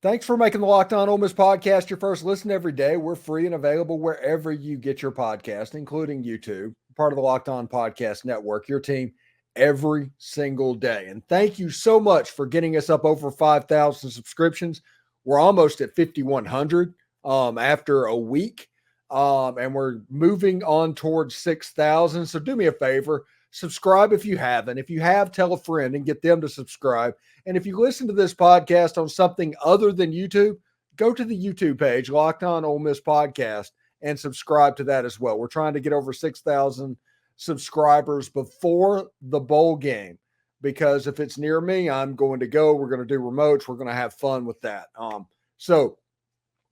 Thanks for making the Locked On Ole Miss podcast your first listen every day. We're free and available wherever you get your podcast, including YouTube, part of the Locked On Podcast Network, your team every single day. And thank you so much for getting us up over 5,000 subscriptions. We're almost at 5,100 after a week, and we're moving on towards 6,000. So do me a favor, subscribe if you haven't. If you have, tell a friend and get them to subscribe. And if you listen to this podcast on something other than YouTube, go to the YouTube page, Locked On Ole Miss Podcast, and subscribe to that as well. We're trying to get over 6,000 subscribers before the bowl game, because if it's near me, I'm going to go. We're going to do remotes. We're going to have fun with that. So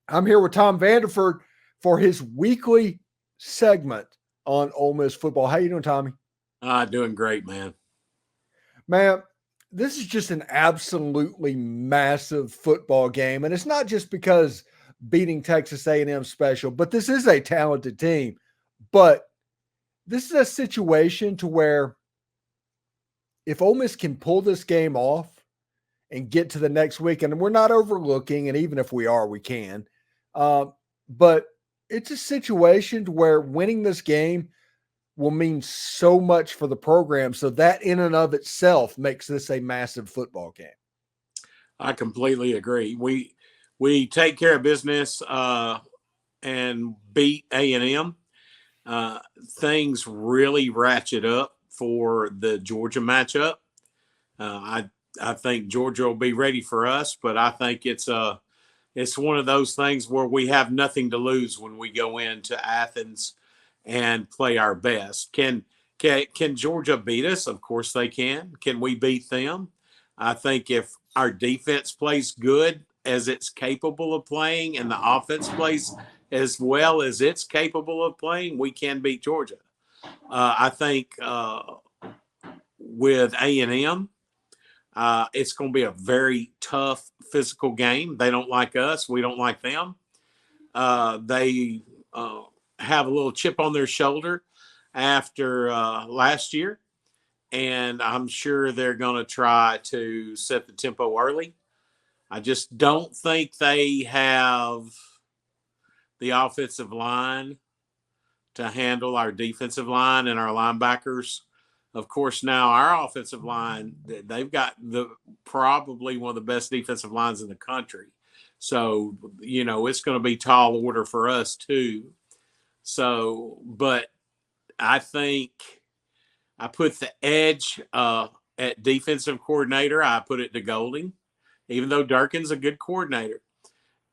I'm here with Tom Vanderford for his weekly segment on Ole Miss football. How you doing, Tommy? Doing great, man. Man, this is just an absolutely massive football game. And it's not just because beating Texas A&M special, but this is a talented team. But this is a situation to where if Ole Miss can pull this game off and get to the next week, and we're not overlooking, and even if we are, we can. But it's a situation to where winning this game will mean so much for the program. So that in and of itself makes this a massive football game. I completely agree. We take care of business and beat A&M. Things really ratchet up for the Georgia matchup. I think Georgia will be ready for us, but I think it's one of those things where we have nothing to lose when we go into Athens and play our best. Can Georgia beat us? Of course they can. Can we beat them? I think if our defense plays good as it's capable of playing and the offense plays as well as it's capable of playing, we can beat Georgia. I think with A&M, it's going to be a very tough physical game. They don't like us. We don't like them. They have a little chip on their shoulder after last year, and I'm sure they're going to try to set the tempo early. I just don't think they have the offensive line to handle our defensive line and our linebackers. Of course, now our offensive line, they've got probably one of the best defensive lines in the country. So, it's going to be tall order for us too. So, but I think I put the edge at defensive coordinator. I put it to Golding, even though Durkin's a good coordinator.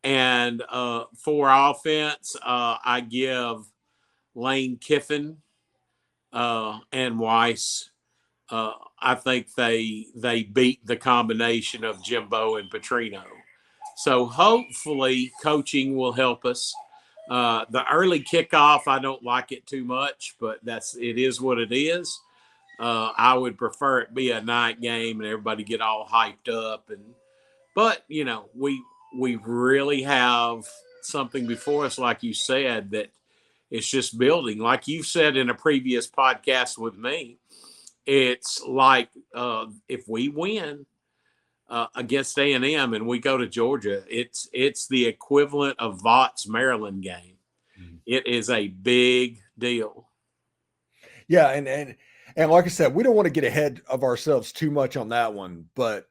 And for offense, I give Lane Kiffin and Weiss. I think they beat the combination of Jimbo and Petrino. So hopefully coaching will help us. The early kickoff, I don't like it too much, but it is what it is. I would prefer it be a night game and everybody get all hyped up. But we really have something before us, like you said, that it's just building. Like you said in a previous podcast with me, it's like if we win against A&M and we go to Georgia, it's the equivalent of Vaught's Maryland game. Mm-hmm. It is a big deal. Yeah, and like I said, we don't want to get ahead of ourselves too much on that one, but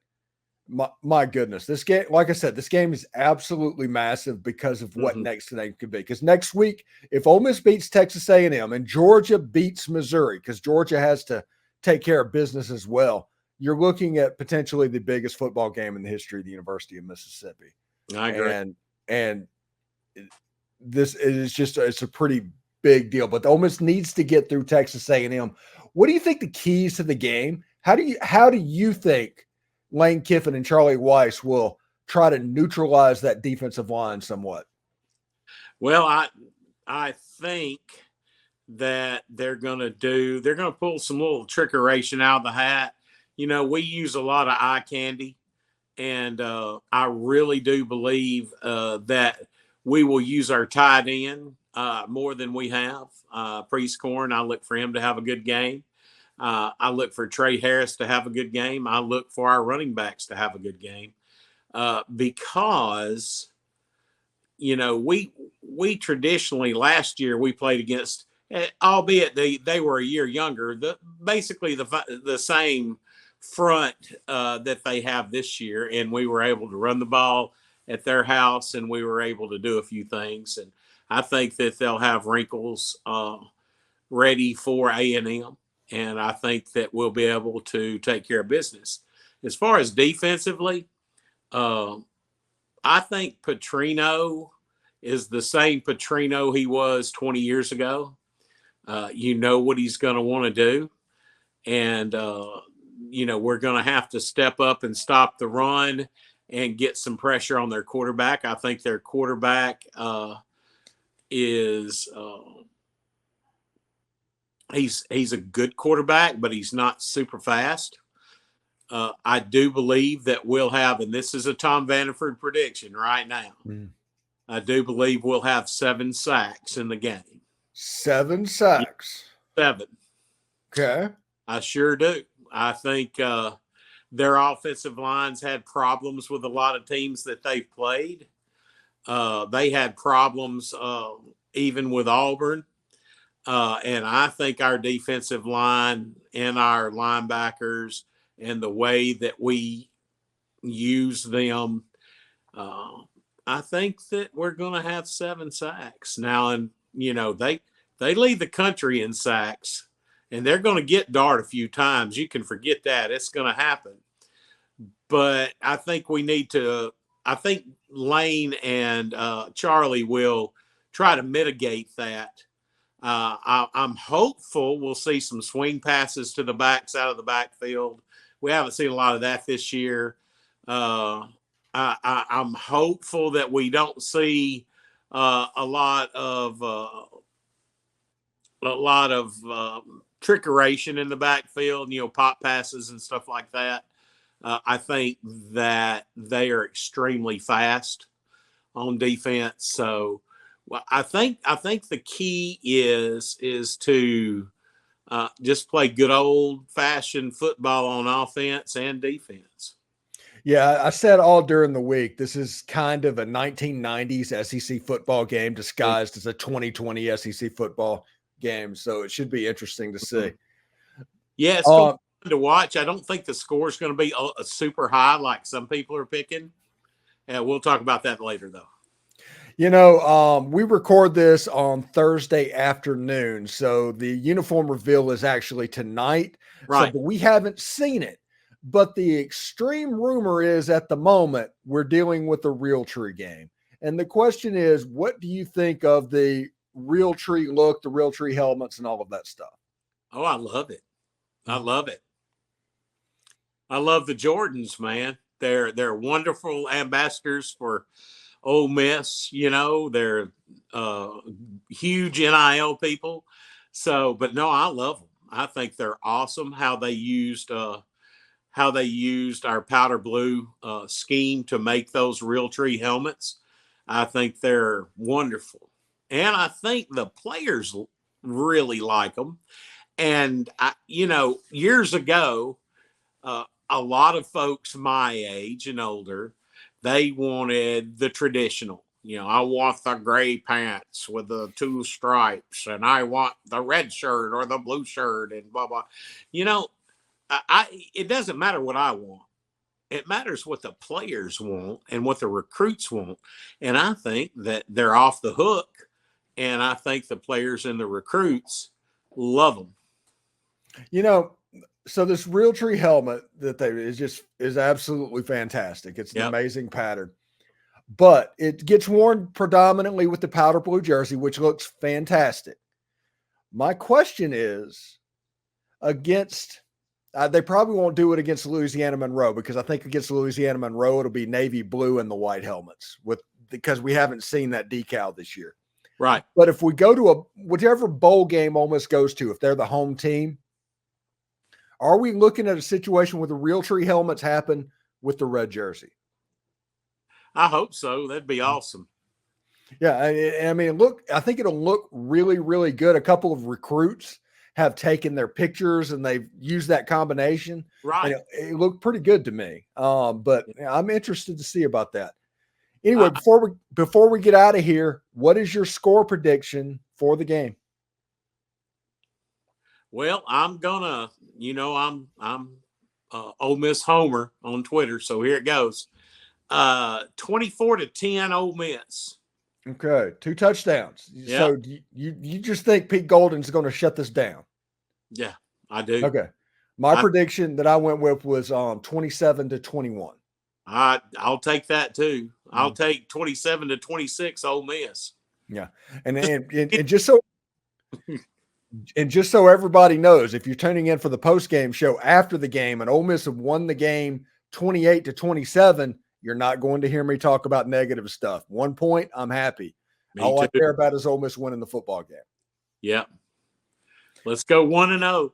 my goodness, this game, like I said, this game is absolutely massive because of what next game could be. Because next week, if Ole Miss beats Texas A&M and Georgia beats Missouri, because Georgia has to take care of business as well, you're looking at potentially the biggest football game in the history of the University of Mississippi. I agree. And this is it's a pretty big deal. But Ole Miss needs to get through Texas A&M. What do you think the keys to the game? How do you think Lane Kiffin and Charlie Weiss will try to neutralize that defensive line somewhat? Well, I think that they're going to pull some little trickeration out of the hat. We use a lot of eye candy, and I really do believe that we will use our tight end more than we have. Priest-Corn, I look for him to have a good game. I look for Trey Harris to have a good game. I look for our running backs to have a good game. because we traditionally last year we played against, albeit they were a year younger, basically the same front that they have this year, and we were able to run the ball at their house, and we were able to do a few things, and I think that they'll have wrinkles ready for A&M, and I think that we'll be able to take care of business. As far as defensively, I think Petrino is the same Petrino he was 20 years ago. You know what he's going to want to do. And, we're going to have to step up and stop the run and get some pressure on their quarterback. I think their quarterback is he's a good quarterback, but he's not super fast. I do believe that we'll have, and this is a Tom Vanderford prediction right now. I do believe we'll have 7 sacks in the game. 7 sacks. 7. Okay. I sure do. I think their offensive lines had problems with a lot of teams that they've played. They had problems even with Auburn. And I think our defensive line and our linebackers and the way that we use them, I think that we're going to have 7 sacks. Now, and, they lead the country in sacks, and they're going to get Dart a few times. You can forget that. It's going to happen. But I think I think Lane and Charlie will try to mitigate that. I'm hopeful we'll see some swing passes to the backs out of the backfield. We haven't seen a lot of that this year. I'm hopeful that we don't see a lot of trickeration in the backfield, pop passes and stuff like that. I think that they are extremely fast on defense. So, well, I think the key is to just play good old-fashioned football on offense and defense. Yeah, I said all during the week, this is kind of a 1990s SEC football game disguised as a 2020 SEC football game, so it should be interesting to see. Yeah, it's going to be fun to watch. I don't think the score is going to be super high like some people are picking. We'll talk about that later, though. We record this on Thursday afternoon, so the uniform reveal is actually tonight. Right. But we haven't seen it. But the extreme rumor is at the moment we're dealing with the Realtree game. And the question is, what do you think of the Realtree look, the Realtree helmets, and all of that stuff? Oh, I love it. I love it. I love the Jordans, man. They're wonderful ambassadors for Ole Miss. They're huge NIL people. So, but no, I love them. I think they're awesome. How they used our powder blue scheme to make those Realtree helmets. I think they're wonderful. And I think the players really like them. And, years ago, a lot of folks my age and older, they wanted the traditional. I want the gray pants with the 2 stripes, and I want the red shirt or the blue shirt and blah, blah. It doesn't matter what I want. It matters what the players want and what the recruits want. And I think that they're off the hook. And I think the players and the recruits love them. So this Realtree helmet that is absolutely fantastic. It's an amazing pattern. But it gets worn predominantly with the powder blue jersey, which looks fantastic. My question is, against they probably won't do it against Louisiana Monroe, because I think against Louisiana Monroe it'll be navy blue and the white helmets because we haven't seen that decal this year. Right. But if we go to whichever bowl game Ole Miss goes to, if they're the home team, are we looking at a situation where the Realtree helmets happen with the red jersey? I hope so. That'd be awesome. Yeah, I mean, I think it'll look really, really good. A couple of recruits have taken their pictures and they've used that combination. Right. And it looked pretty good to me. But I'm interested to see about that. Anyway, Uh, before we get out of here, what is your score prediction for the game? Well, I'm gonna, I'm Ole Miss Homer on Twitter, so here it goes. 24-10 Ole Miss. Okay, 2 touchdowns. Yep. So you just think Pete Golden's going to shut this down? Yeah, I do. Okay. My prediction that I went with was 27-21. I'll take that too. I'll take 27-26 Ole Miss. Yeah, and just so everybody knows, if you're tuning in for the post game show after the game, and Ole Miss have won the game 28-27, you're not going to hear me talk about negative stuff. 1 point, I'm happy. All I care about is Ole Miss winning the football game. Yeah, let's go 1-0.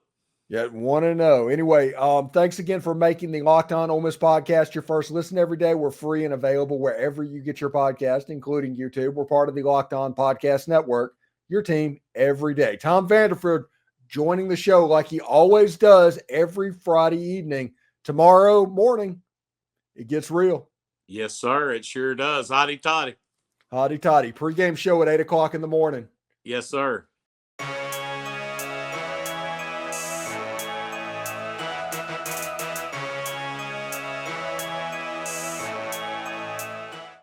Yeah, 1-0. Anyway, thanks again for making the Locked On Ole Miss podcast your first listen every day. We're free and available wherever you get your podcast, including YouTube. We're part of the Locked On Podcast Network, your team every day. Tom Vanderford joining the show like he always does every Friday evening. Tomorrow morning, it gets real. Yes, sir. It sure does. Hotty toddy. Hotty toddy. Pre-game show at 8 o'clock in the morning. Yes, sir.